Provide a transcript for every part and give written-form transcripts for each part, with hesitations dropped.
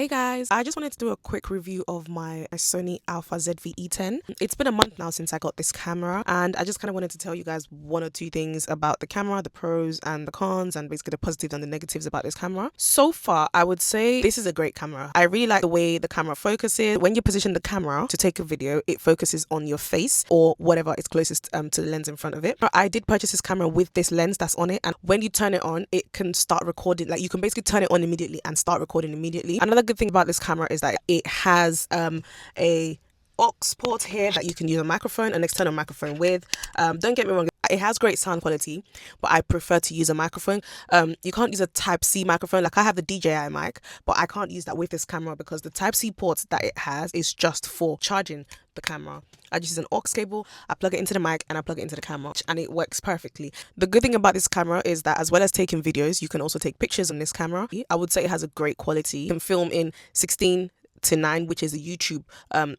Hey guys, I just wanted to do a quick review of my Sony Alpha ZV-E10. It's been a month now since I got this camera, and I just kind of wanted to tell you guys one or two things about the camera, the pros and the cons, and basically the positives and the negatives about this camera. So far, I would say this is a great camera. I really like the way the camera focuses. When you position the camera to take a video, it focuses on your face or whatever is closest to the lens in front of it. I did purchase this camera with this lens that's on it, and when you turn it on, it can start recording. Like, you can basically turn it on immediately and start recording immediately. Another good thing about this camera is that it has a aux port here that you can use a microphone, an external microphone with. Don't get me wrong, it has great sound quality, but I prefer to use a microphone. You can't use a Type-C microphone. Like, I have the DJI mic, but I can't use that with this camera because the Type-C port that it has is just for charging the camera. I just use an aux cable, I plug it into the mic and I plug it into the camera, and it works perfectly. The good thing about this camera is that as well as taking videos, you can also take pictures on this camera. I would say it has a great quality. You can film in 16:9, which is a YouTube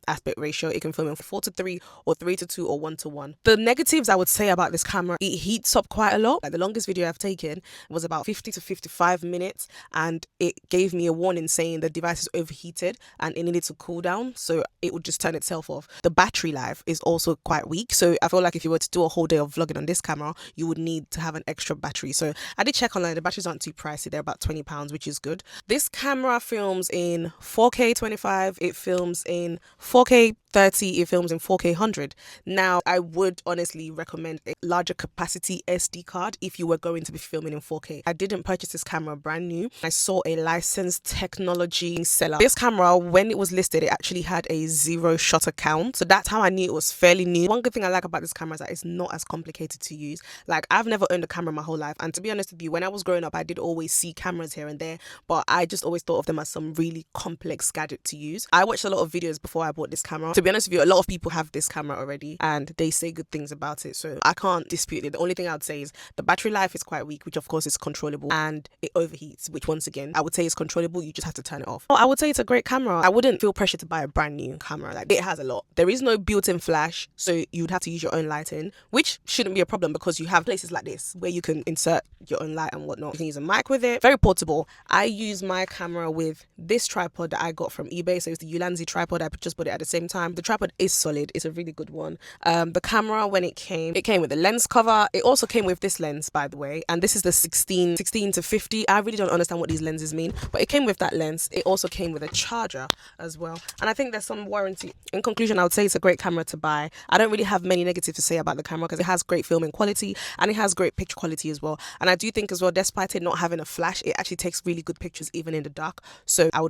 aspect ratio. It can film in 4:3 or 3:2 or 1:1. The negatives I would say about this camera, it heats up quite a lot. Like, the longest video I've taken was about 50 to 55 minutes, and it gave me a warning saying the device is overheated and it needed to cool down, so it would just turn itself off. The battery life is also quite weak, so I feel like if you were to do a whole day of vlogging on this camera, you would need to have an extra battery. So I did check online, the batteries aren't too pricey, they're about £20, which is good. This camera films in 4K 25, it films in 4K 30, it films in 4K 100. Now, I would honestly recommend a larger capacity SD card if you were going to be filming in 4K. I didn't purchase this camera brand new. I saw a licensed technology seller. This camera, when it was listed, it actually had a 0 shutter count, so that's how I knew it was fairly new. One good thing I like about this camera is that it's not as complicated to use. Like, I've never owned a camera my whole life, and to be honest with you, when I was growing up, I did always see cameras here and there, but I just always thought of them as some really complex gadget to use. I watched a lot of videos before I bought this camera. To be honest with you, a lot of people have this camera already and they say good things about it, so I can't dispute it. The only thing I would say is the battery life is quite weak, which of course is controllable, and it overheats, which once again I would say is controllable. You just have to turn it off. I would say it's a great camera. I wouldn't feel pressure to buy a brand new camera. Like, it has a lot. There is no built-in flash, so you'd have to use your own lighting, which shouldn't be a problem because you have places like this where you can insert your own light and whatnot. You can use a mic with it. Very portable. I use my camera with this tripod that I got from eBay, so it's the Ulanzi tripod. I just bought it at the same time. The tripod is solid. It's a really good one. The camera, when it came with a lens cover. It also came with this lens, by the way, and this is the 16 to 50. I really don't understand what these lenses mean, but it came with that lens. It also came with a charger as well, and I think there's some warranty. In conclusion, I would say it's a great camera to buy. I don't really have many negatives to say about the camera because it has great filming quality and it has great picture quality as well. And I do think as well, despite it not having a flash, it actually takes really good pictures even in the dark, so I would recommend